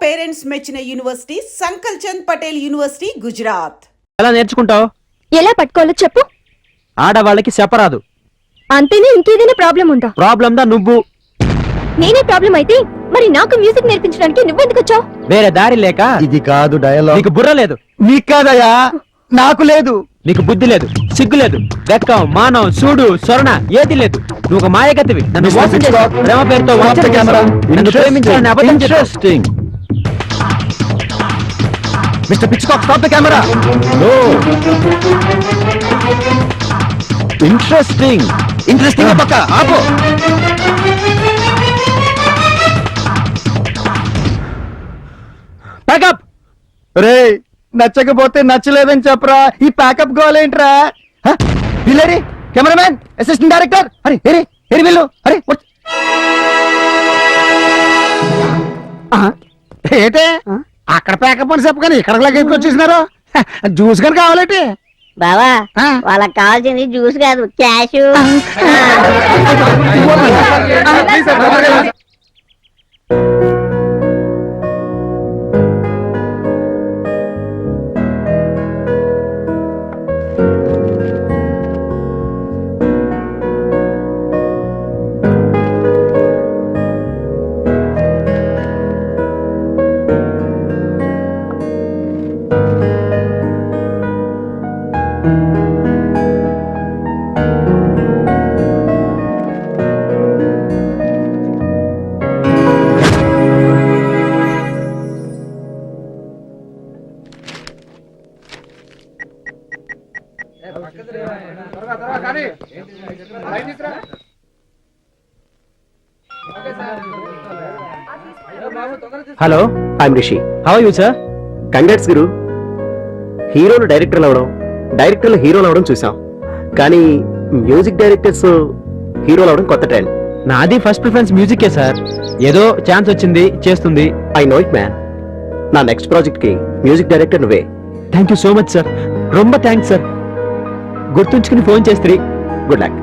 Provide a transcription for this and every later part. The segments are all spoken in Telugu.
పేరెంట్స్ మెచ్చిన యూనివర్సిటీ సంకల్ చంద్ పటేల్ యూనివర్సిటీ గుజరాత్. ఎలా నేర్చుకుంటావు? ఎలా పట్టుకోవాలో చెప్పు. ఆడవాళ్ళకి చెప్పరాదు. అంతేనే, ఇంకేదైనా ప్రాబ్లం ఉందా? ప్రాబ్లం దా నువ్వు. నేనే ప్రాబ్లం అయితే మరి నాకు మ్యూజిక్ నేర్పించడానికి నువ్వెందుకు వచ్చావు? వేరే దారి లేక. ఇది కాదు డయలాగ్. నీకు బుర్ర లేదు. నీకు కాదయ్యా, నాకు లేదు. నీకు బుద్ధి లేదు, సిగ్గు లేదు, వెక్కం, మానం, సూడు, స్వర్ణ ఏది లేదు. నువ్వు ఒక మాయగతివి. నన్ను మోసం చేశావు. ప్రేమ పేరుతో వంచన చేశావు. నన్ను ప్రేమించాలని అబద్ధం చెప్పావు. Mister Pitchcock, stop the camera. No. Interesting. Interesting పక్క ఆపు. ప్యాకప్. రే, నచ్చకపోతే నచ్చలేదని చెప్పరా. ఈ ప్యాకప్ గోలేంట్రా? పిల్లరి కెమెరామ్యాన్, అసిస్టెంట్ డైరెక్టర్, అరే ఏరే ఏరి వెళ్ళు. అరే ఏటే అక్కడ ప్యాకప్ అని చెప్పగానే ఇక్కడ లగేజ్ వచ్చేసినారు. జ్యూస్ కానీ కావాలంటే బావా, వాళ్ళకి కావాల్సింది జ్యూస్ కాదు, cash. Hello, I'm Rishi. How are you sir? Congrats గురు. హీరోలు డైరెక్టర్లు అవడం, డైరెక్టర్లు హీరోలు అవడం చూసాం, కానీ మ్యూజిక్ డైరెక్టర్స్ హీరోలు అవడం కొత్త ట్రెండ్. నాది ఫస్ట్ ప్రిఫరెన్స్ మ్యూజికే సార్. ఏదో ఛాన్స్ వచ్చింది, చేస్తుంది. I know it man. నా నెక్స్ట్ ప్రాజెక్ట్ కి మ్యూజిక్ డైరెక్టర్ నువ్వే. Thank you so much sir. రొంబ థ్యాంక్స్ సార్. గుర్తుంచుకుని ఫోన్ చేస్త్రీ. Good luck.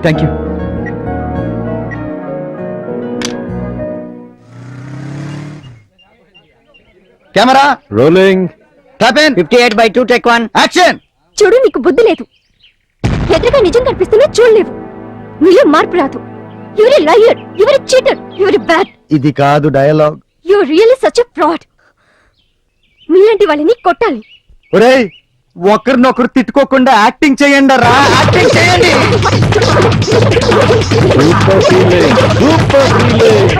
Thank you. Camera rolling. Clap in. 58/2 take 1. Action. చూడు, నీకు బుద్ధి లేదు. ఎదురుగా నిజం కనిపిస్తున్నా చూడలేవు. నీలో మార్పు రాదు. You're a liar, you're a cheater, you're a bad. ఇది కాదు dialogue. You're really such a fraud. మీలాంటి వాళ్ళని కొట్టాలి. ఒరేయ్, ఒకరినొకరు తిట్టుకోకుండా యాక్టింగ్ చేయండి రా. యాక్టింగ్ చేయండి. Super feeling, super feeling.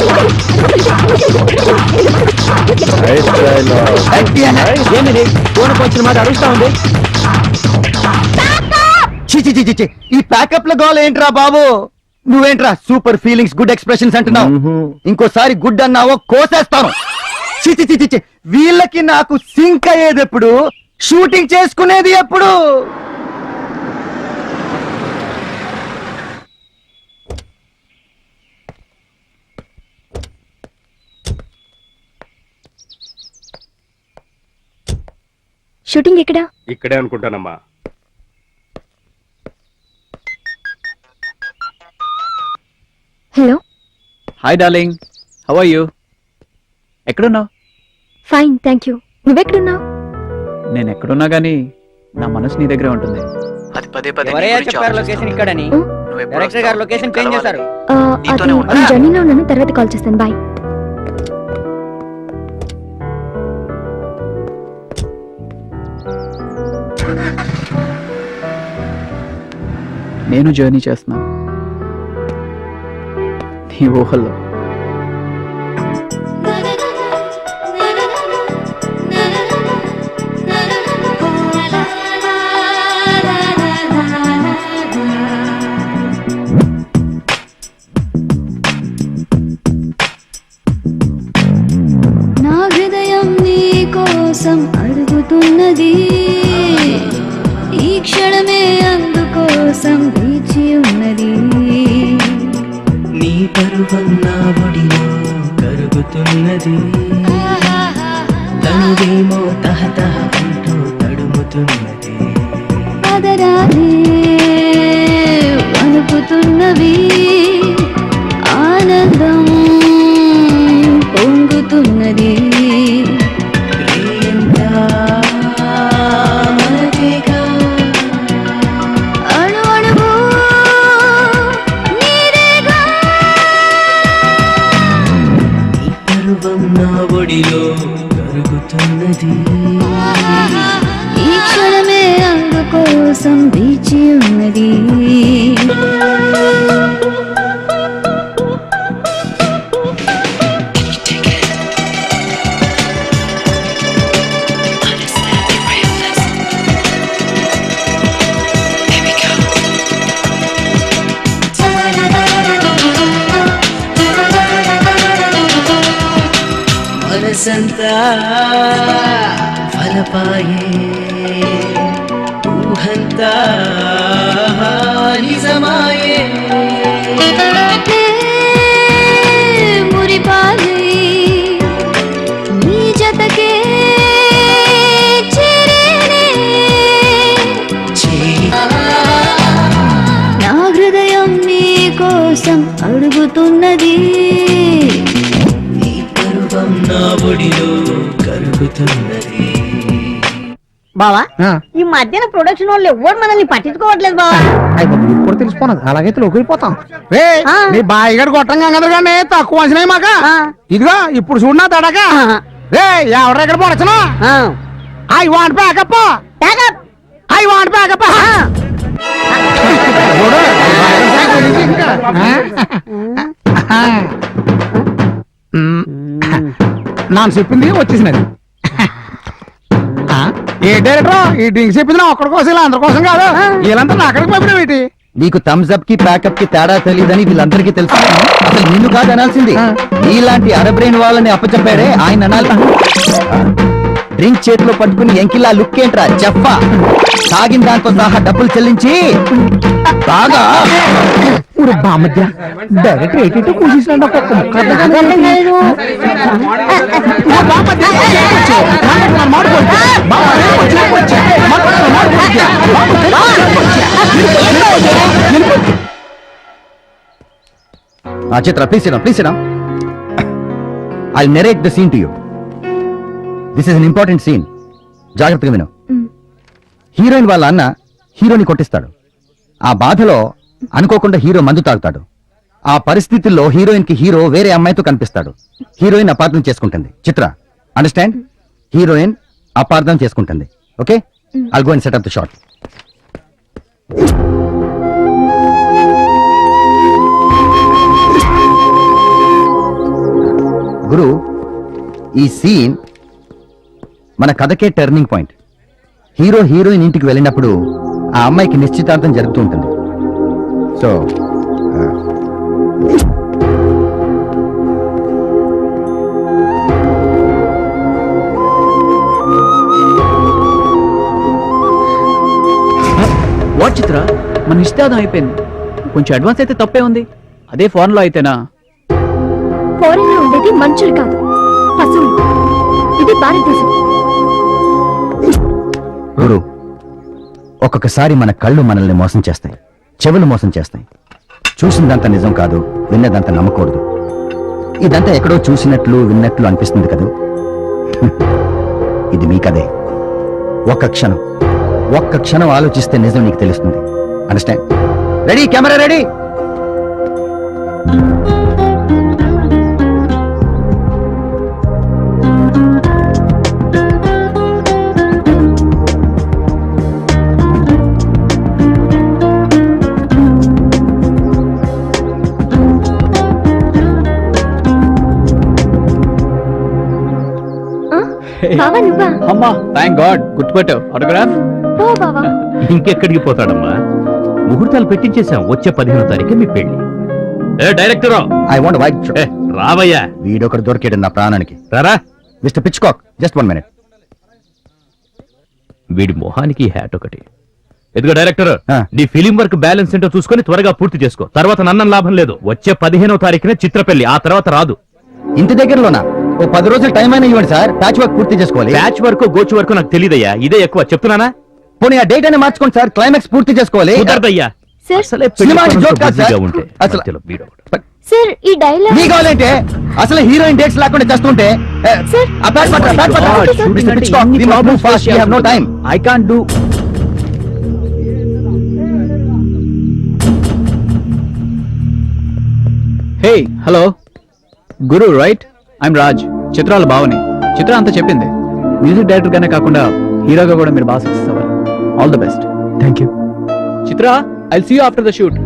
Nice dialogue. ఏమిది ఫోన్ వచ్చిన మాట అరుస్తా ఉంది? చిచి చిచి చి. ఈ ప్యాకప్ లో గోల్ ఏంట్రా బాబు? నువ్వేంట్రా సూపర్ ఫీలింగ్స్, గుడ్ ఎక్స్ప్రెషన్స్ అంటున్నావు? ఇంకోసారి గుడ్ అన్నావో కోసేస్తాను. చిచి చిచి చి. వీళ్ళకి నాకు సింక్ అయ్యేది ఎప్పుడు? షూటింగ్ చేసుకునేది ఎప్పుడు? షూటింగ్ ఎక్కడ? ఇక్కడే అనుకుంటానమ్మా. Hello. Hi darling, how are you? ఎక్కడున్నావు? Fine, thank you. నువ్వెక్కడున్నావు? నేను ఎక్కడున్నా గానీ నా మనసు నీ దగ్గరే ఉంటుంది. అది పదే పదే ఎవరయ్యా చెప్పారు లొకేషన్ ఇక్కడని? డైరెక్టర్ గారు లొకేషన్ చేంజ్ చేశారు. అది నేను జర్నీలో ఉన్నాను, తర్వాత కాల్ చేస్తాను. బాయ్. నేను జర్నీ చేస్తున్నాను నీ ఊహల్లో. నా హృదయం నీ కోసం అడుగుతున్నది, ఈ క్షణమే అందుకోసం వేచి ఉన్నది. నీ పరువం నా ఒడిలో కరుగుతున్నది, తనువేమో తహతహ అంటూ తడుముతున్నది. పదరాలే వణుకుతున్నవి, ఆనందం పొంగుతున్నది. పరువం నా ఒడిలో కరుగుతున్నది ఈ క్షణమే అందుకోసం వేచి ఉన్నది మనసంతా ఫలపాయే ఊహంతా నిజమాయే మురిపాలై నీ జతకే చేరేనే నా హృదయం నీ కోసం అడుగుతున్నది నీ పరువం నా ఒడిలో కరుగుతున్నది బావా ఈ మధ్యన ప్రొడక్షన్ వాళ్ళు ఎవరు మనల్ని పట్టించుకోవట్లేదు బావా ఇప్పుడు తెలిసిపోనది అలాగైతే లోకిపోతాం రే ఆ. నీ బాయిగడు కొట్టంగా కదగానే తక్కువ అంచనా మాక ఇదిగో ఇప్పుడు చూడనా తడక రే ఎవరెక్కడ పడచ్చనా I want backup I want backup నాన్న చెప్పింది వచ్చేసినది ఏ డైరెక్టర్ ఈ డ్రింక్స్ చెప్పింది ఒక్కడి కోసం ఇలా అందరి కోసం కాదు వీళ్ళంతా నా అక్కడికి పంపిన ఏంటి నీకు థమ్స్ అప్ కి ప్యాకప్ కి తేడా తెలియదని వీళ్ళందరికీ తెలుసు అసలు నిన్ను కాదు అనాల్సింది నీలాంటి అరబ్రెయిన్ వాళ్ళని అప్పచెప్పాడే ఆయన అనాలి డ్రింక్ చేతిలో పట్టుకుని ఎంకిలా లుక్ ఏంట్రా చెప్పా తాగిన దాంతో సహా డబ్బులు చెల్లించి బాగా బామధ్య డైరెక్ట్ ఎయిటీ కూర్చున్నాడు ఒక్కొక్క ముక్క అర్థం కాదు. Chitra please I narrate the scene to you this is an important scene జాగ్రత్తగా విను హీరోయిన్ వాళ్ళ అన్న హీరోని కొట్టిస్తాడు ఆ బాధలో అనుకోకుండా హీరో మందు తాగుతాడు ఆ పరిస్థితుల్లో హీరోయిన్ కి హీరో వేరే అమ్మాయితో కనిపిస్తాడు హీరోయిన్ అపార్థం చేసుకుంటుంది చిత్ర అండర్స్టాండ్ హీరోయిన్ అపార్థం చేసుకుంటుంది okay I'll go and set up the shot గురు ఈ సీన్ మన కథకే టర్నింగ్ పాయింట్ హీరో హీరోయిన్ ఇంటికి వెళ్ళినప్పుడు ఆ అమ్మాయికి నిశ్చితార్థం జరుగుతూ ఉంటుంది సో వాట్ చిత్ర మన నిశ్చితార్థం అయిపోయింది కొంచెం అడ్వాన్స్ అయితే తప్పే ఉంది అదే ఫోన్ లో అయితేనా ఫారెన్ లో ఉండేది మనుషులు కాదు పశువులు ఇది భారతదేశం గురు ఒక్కొక్కసారి మన కళ్ళు మనల్ని మోసం చేస్తాయి చెవులు మోసం చేస్తాయి చూసిందంతా నిజం కాదు విన్నదంతా నమ్మకూడదు ఇదంతా ఎక్కడో చూసినట్లు విన్నట్లు అనిపిస్తుంది కదా ఇది మీ కదే ఒక్క క్షణం ఆలోచిస్తే నిజం నీకు తెలుస్తుంది అండర్స్టాండ్ రెడీ కెమెరా రెడీ బావా నువ్వా అమ్మా థ్యాంక్ గాడ్ గుర్తుపెట్టావు ఆటోగ్రాఫ్ ఓ బావా ఇంకెక్కడికి పోతాడమ్మా ముహూర్తాలు పెట్టించేశాం వచ్చే 15వ తారీఖు మీ పెళ్లి ఏ డైరెక్టర్ ఐ వాంట్ వైట్ రావయ్యా వీడొకడు దొరికాడు నా ప్రాణానికి రారా మిస్టర్ పిచ్కాక్ జస్ట్ 1 minute వీడి మొహానికి హ్యాట్ ఒకటి ఎదుగు డైరెక్టర్ ఆ. నీ ఫిలిం వర్క్ బ్యాలెన్స్ ఏంటో చూసుకొని త్వరగా పూర్తి చేసుకో తర్వాత నన్నం లాభం లేదు వచ్చే 15వ తారీఖునే చిత్ర పెళ్లి ఆ తర్వాత రాదు ఇంటి దగ్గరలోనా ఓ 10 రోజులు టైం అయినా ఇవ్వండి సార్ ప్యాచ్ వర్క్ పూర్తి చేసుకోవాలి ప్యాచ్ వరకు గోచు వరకు నాకు తెలియదయ్యా ఇదే ఎక్కువ చెప్తున్నానా పోనీ ఆ డేట్ అయినా మార్చుకోండి సార్ క్లైమాక్స్ పూర్తి చేసుకోవాలి కుదరదయ్యా సార్ అసలే పెళ్లి సినిమాకి పనులతో జోక్ కాదు సార్. బిజీగా ఉంటే అసలు- మధ్యలో వీడొకడు. సార్ ఈ డైలాగ్ నీ కావాలంటే అసలు హీరోయిన్ డేట్స్ లేకుండా చేస్తుంటే Sir. Shooting అంటే ఇన్ని problems face చేయాల్సి no time I can't do hey hello గురు రైట్ ఐఎమ్ రాజ్ చిత్రాలు బాగుని చిత్ర అంతా చెప్పింది మ్యూజిక్ డైరెక్టర్ గానే కాకుండా హీరోగా కూడా మీరు బాగా సక్సెస్ అవ్వాలి all the best thank you Chitra I'll see you after the shoot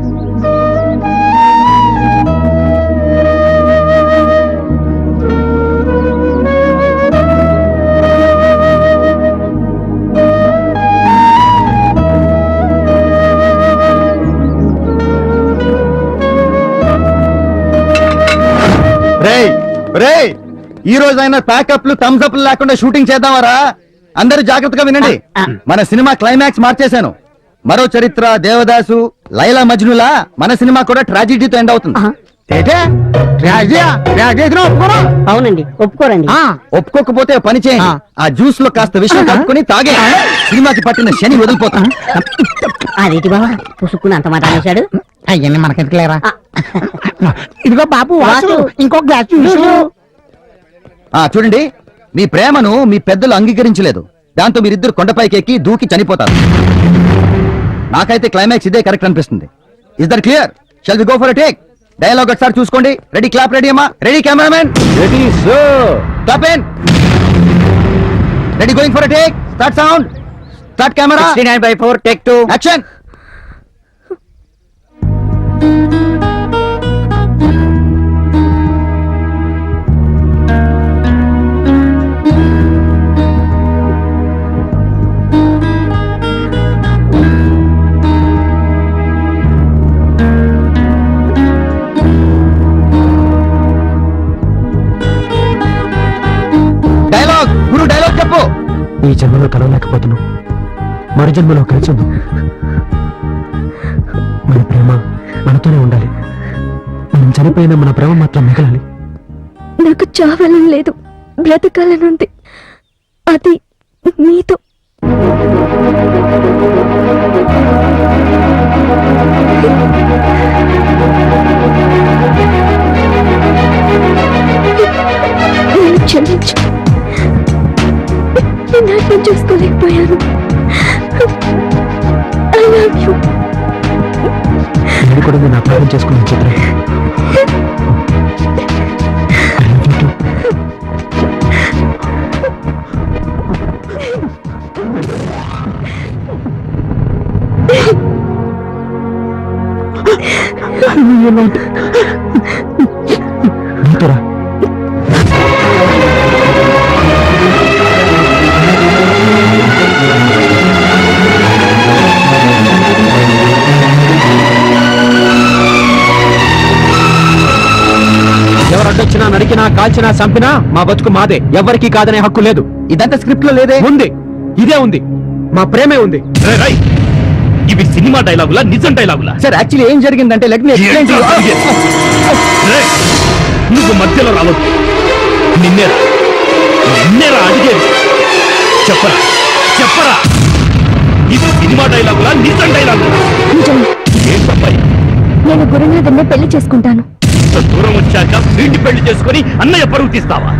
ఈ రోజు అయినా ప్యాకప్లు థమ్స్ అప్లు లేకుండా షూటింగ్ చేద్దామరా అందరూ జాగ్రత్తగా వినండి మన సినిమా క్లైమాక్స్ మార్చేశాను మరో చరిత్ర దేవదాసు లైలా మజ్నులా మన సినిమా కూడా ట్రాజిడీతో ఎండ్ అవుతుంది అవునండి ఒప్పుకోరండి ఒప్పుకోకపోతే ఓ పని చేయండి ఆ జ్యూస్ లో కాస్త విషయం కలుపుకొని తాగే సినిమాకి పట్టిన శని వదిలిపోతా అదేంటి బావా పుసుక్కుని అంత మాట అనేశాడు అయ్యన్ని మనకెందుకు లేరా ఇదిగో బాబు వాసు ఇంకో గ్లాస్ చూడండి మీ ప్రేమను మీ పెద్దలు అంగీకరించలేదు దాంతో మీరిద్దరు కొండపైకి ఎక్కి దూకి చనిపోతారు నాకైతే క్లైమాక్స్ ఇదే కరెక్ట్ అనిపిస్తుంది is that clear shall we go for a take dialogue ఒకసారి చూసుకోండి రెడీ క్లాప్ రెడీ అమ్మా ready cameraman ready sir clap in ready going for a take start sound start camera 69/4 take 2 action ఈ జన్మలో కలవలేకపోతున్నాం మరు జన్మలో కలిసి ఉందాం మన ప్రేమ మనతోనే ఉండాలి మనం చనిపోయిన మన ప్రేమ మాత్రం మిగలాలి నాకు చావాలని లేదు బ్రతకాలనుంది అది నీతో నన్ను క్షమించు నేను అర్థం చేసుకోలేకపోయాను ఐ లవ్ యూ నేను కూడా నేను అర్థం చేసుకున్నాను చిత్ర నీతోరా ఎవరు అడ్డొచ్చినా నరికినా కాల్చినా చంపినా మా బతుకు మాదే ఎవరికి కాదనే హక్కు లేదు ఇదంతా స్క్రిప్ట్ లో లేదే ఉంది ఇదే ఉంది మా ప్రేమే ఉంది ఇవి సినిమా డైలాగులా నిజం డైలాగులా సార్ యాక్చువల్లీ ఏం జరిగిందంటే let me explain to you నువ్వు మధ్యలో రావద్దు నిన్నేరా అడిగేది చెప్పరా చెప్పరా ఇది సినిమా డైలాగులా నిజం డైలాగులా ఏం తప్పాయి నేను గురునాథన్నే పెళ్లి చేసుకుంటాను ఇంత దూరం వచ్చాక వీడిని పెళ్లి చేసుకుని అన్నయ్య పరువు తీస్తావా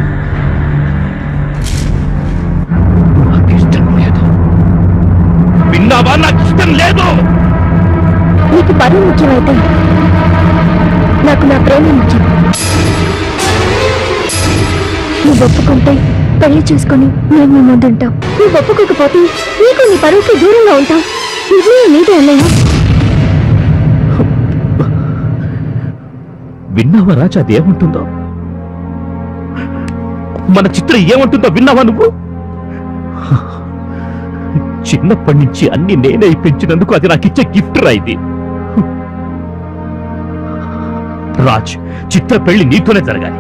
నాకు ఇష్టం లేదు విన్నావా నాకు ఇష్టం లేదు నీకు పరువు ముఖ్యమైతే నాకు నా ప్రేమ ముఖ్యం నువ్వు ఒప్పుకుంటే పెళ్లి చేసుకుని నేను మీ ముందు ఉంటాం నువ్వు ఒప్పుకోకపోతే నీకు నీ పరువుకి దూరంగా ఉంటాం నిర్ణయం నీదే అన్నయ్య విన్నావా రాజా అది ఏముంటుందో మన చిత్రం ఏమంటుందో విన్నావా నువ్వు చిన్నప్పటి నుంచి అన్ని నేనే పెంచినందుకు అది నాకు ఇచ్చే గిఫ్ట్ రా ఇది రాజ్ చిత్ర పెళ్లి నీతోనే జరగాలి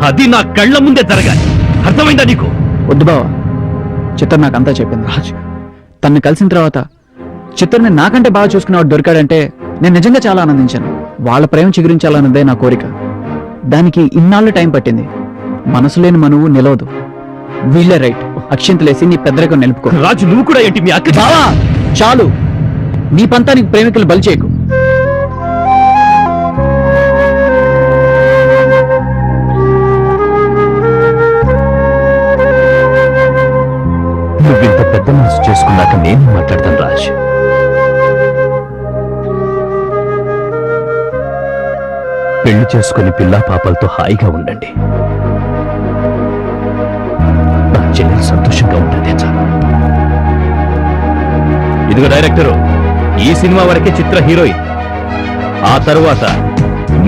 అది నా కళ్ళ ముందే జరగాలి అర్థమైందా నీకు వద్దు బావా చిత్ర నాకంతా చెప్పింది రాజ్ తన్ని కలిసిన తర్వాత చిత్రని నాకంటే బాగా చూసుకునేవాడు దొరికాడంటే నేను నిజంగా చాలా ఆనందించాను వాళ్ళ ప్రేమ చిగురించాలన్నదే నా కోరిక దానికి ఇన్నాళ్ళు టైం పట్టింది మనసు లేని మనువు నిలవదు వీళ్ళే రైట్ అక్షింతలేసి నీ పెద్దరికం నిలుపుకో రాజు నువ్వు కూడా ఏంటి మీ అక్క బావా చాలు నీ పంతానికి ప్రేమికులు బలి చేయకు నువ్వింత పెద్ద మనసు చేసుకున్నాక నేను మాట్లాడతాను రాజ్ పెళ్లి చేసుకుని పిల్లా పాపలతో హాయిగా ఉండండి చెల్లెలు సంతోషంగా ఉంటుంది చాలు. ఇదిగో డైరెక్టరు, ఈ సినిమా వరకే చిత్ర హీరోయిన్, ఆ తరువాత